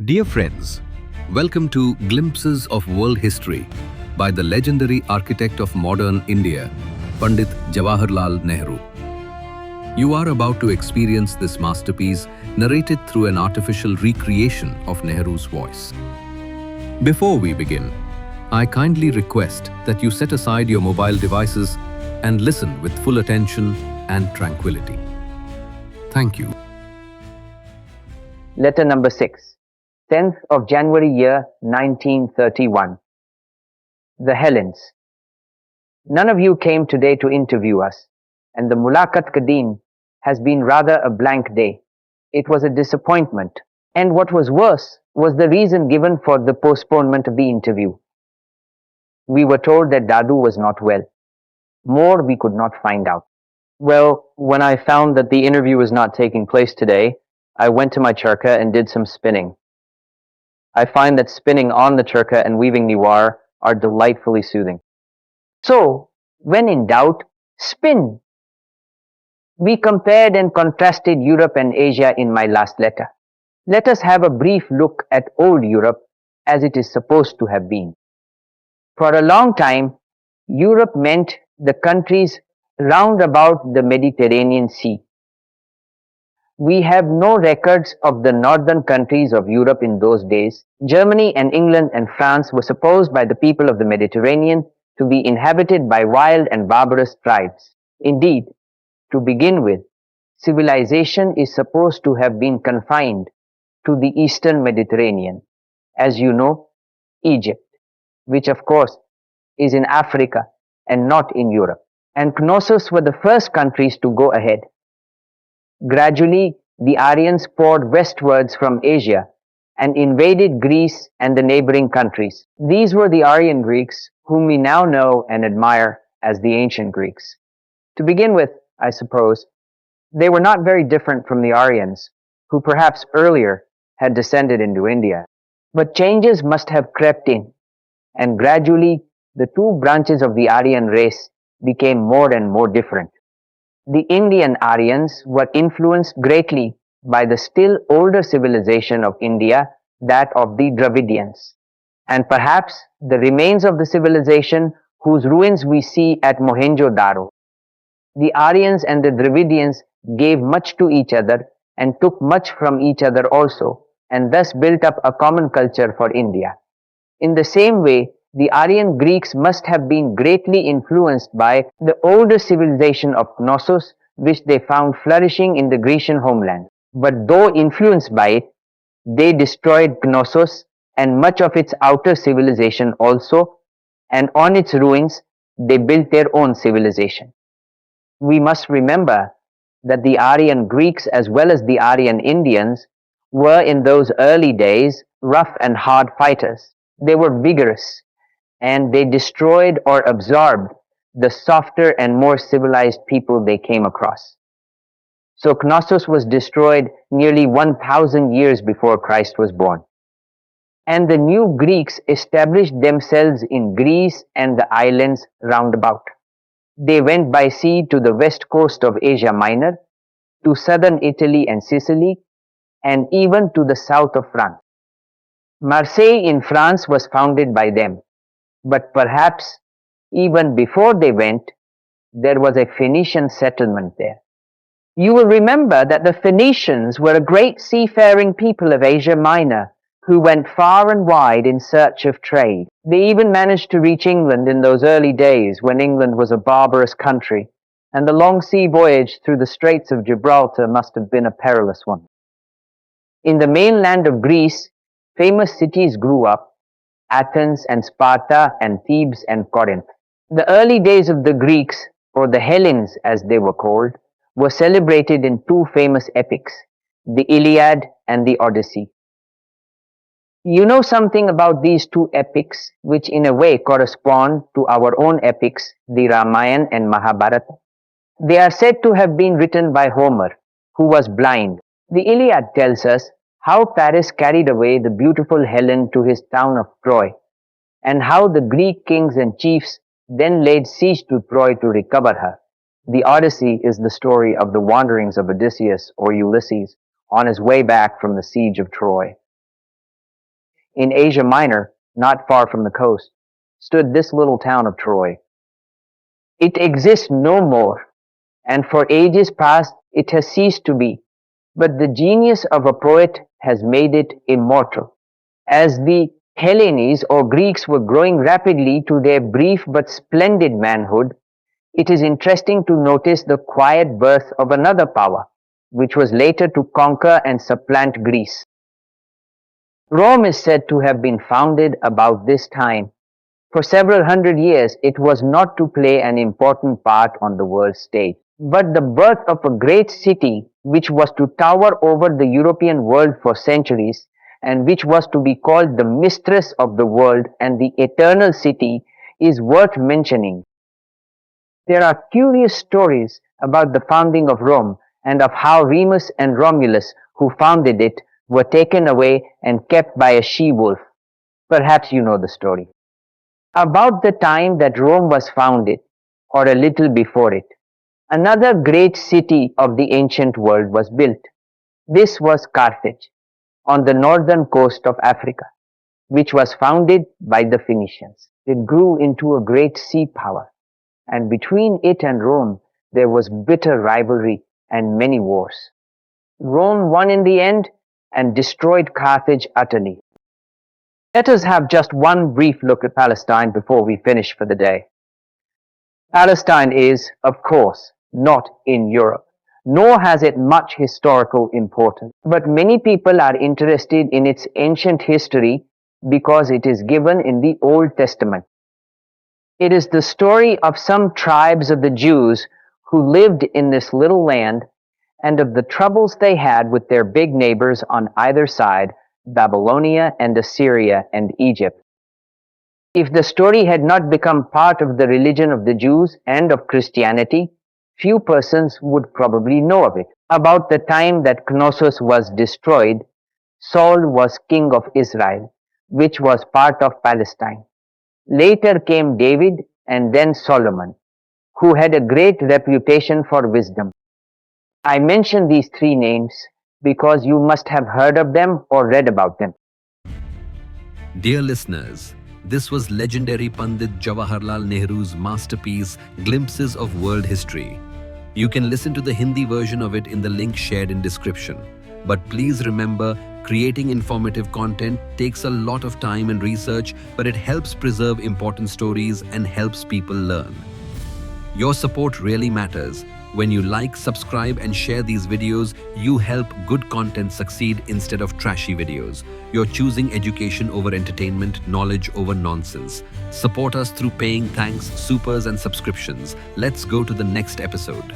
Dear friends, welcome to Glimpses of World History by the legendary architect of modern India, Pandit Jawaharlal Nehru. You are about to experience this masterpiece narrated through an artificial recreation of Nehru's voice. Before we begin, I kindly request that you set aside your mobile devices and listen with full attention and tranquility. Thank you. Letter number 6. 10th of January year 1931. The Hellenes. None of you came today to interview us, and the Mulakat Kadim has been rather a blank day. It was a disappointment, and what was worse was the reason given for the postponement of the interview. We were told that Dadu was not well. More we could not find out. Well, when I found that the interview was not taking place today, I went to my charka and did some spinning. I find that spinning on the charka and weaving niwar are delightfully soothing. So, when in doubt, spin. We compared and contrasted Europe and Asia in my last letter. Let us have a brief look at old Europe as it is supposed to have been. For a long time, Europe meant the countries round about the Mediterranean Sea. We have no records of the northern countries of Europe in those days. Germany and England and France were supposed by the people of the Mediterranean to be inhabited by wild and barbarous tribes. Indeed, to begin with, civilization is supposed to have been confined to the eastern Mediterranean. As you know, Egypt, which of course is in Africa and not in Europe. And Knossos were the first countries to go ahead. Gradually, the Aryans poured westwards from Asia and invaded Greece and the neighboring countries. These were the Aryan Greeks, whom we now know and admire as the ancient Greeks. To begin with, I suppose, they were not very different from the Aryans, who perhaps earlier had descended into India. But changes must have crept in, and gradually the two branches of the Aryan race became more and more different. The Indian Aryans were influenced greatly by the still older civilization of India, that of the Dravidians, and perhaps the remains of the civilization whose ruins we see at Mohenjo-daro. The Aryans and the Dravidians gave much to each other and took much from each other also, and thus built up a common culture for India. In the same way, the Aryan Greeks must have been greatly influenced by the older civilization of Knossos, which they found flourishing in the Grecian homeland. But though influenced by it, they destroyed Knossos and much of its outer civilization also, and on its ruins they built their own civilization. We must remember that the Aryan Greeks as well as the Aryan Indians were in those early days rough and hard fighters. They were vigorous, and they destroyed or absorbed the softer and more civilized people they came across. So Knossos was destroyed nearly 1,000 years before Christ was born. And the new Greeks established themselves in Greece and the islands round about. They went by sea to the west coast of Asia Minor, to southern Italy and Sicily, and even to the south of France. Marseille in France was founded by them. But perhaps even before they went, there was a Phoenician settlement there. You will remember that the Phoenicians were a great seafaring people of Asia Minor who went far and wide in search of trade. They even managed to reach England in those early days when England was a barbarous country, and the long sea voyage through the Straits of Gibraltar must have been a perilous one. In the mainland of Greece, famous cities grew up, Athens and Sparta and Thebes and Corinth. The early days of the Greeks, or the Hellenes as they were called, were celebrated in two famous epics, the Iliad and the Odyssey. You know something about these two epics, which in a way correspond to our own epics, the Ramayana and Mahabharata. They are said to have been written by Homer, who was blind. The Iliad tells us how Paris carried away the beautiful Helen to his town of Troy, and how the Greek kings and chiefs then laid siege to Troy to recover her. The Odyssey is the story of the wanderings of Odysseus or Ulysses on his way back from the siege of Troy. in Asia Minor, not far from the coast, stood this little town of Troy. It exists no more, and for ages past it has ceased to be, but the genius of a poet has made it immortal. As the Hellenes or Greeks were growing rapidly to their brief but splendid manhood, it is interesting to notice the quiet birth of another power, which was later to conquer and supplant Greece. Rome is said to have been founded about this time. For several hundred years, it was not to play an important part on the world stage, but the birth of a great city which was to tower over the European world for centuries and which was to be called the mistress of the world and the eternal city is worth mentioning. There are curious stories about the founding of Rome and of how Remus and Romulus, who founded it, were taken away and kept by a she-wolf. Perhaps you know the story. About the time that Rome was founded, or a little before it, another great city of the ancient world was built. This was Carthage, on the northern coast of Africa, which was founded by the Phoenicians. It grew into a great sea power, and between it and Rome there was bitter rivalry and many wars. Rome won in the end and destroyed Carthage utterly. Let us have just one brief look at Palestine before we finish for the day. Palestine is, of course, not in Europe, nor has it much historical importance. But many people are interested in its ancient history because it is given in the Old Testament. It is the story of some tribes of the Jews who lived in this little land and of the troubles they had with their big neighbors on either side, Babylonia and Assyria and Egypt. If the story had not become part of the religion of the Jews and of Christianity, few persons would probably know of it. About the time that Knossos was destroyed, Saul was king of Israel, which was part of Palestine. Later came David and then Solomon, who had a great reputation for wisdom. I mention these three names because you must have heard of them or read about them. Dear listeners, this was legendary Pandit Jawaharlal Nehru's masterpiece, Glimpses of World History. You can listen to the Hindi version of it in the link shared in description. But please remember, creating informative content takes a lot of time and research, but it helps preserve important stories and helps people learn. Your support really matters. When you like, subscribe and share these videos, you help good content succeed instead of trashy videos. You're choosing education over entertainment, knowledge over nonsense. Support us through paying thanks, supers and subscriptions. Let's go to the next episode.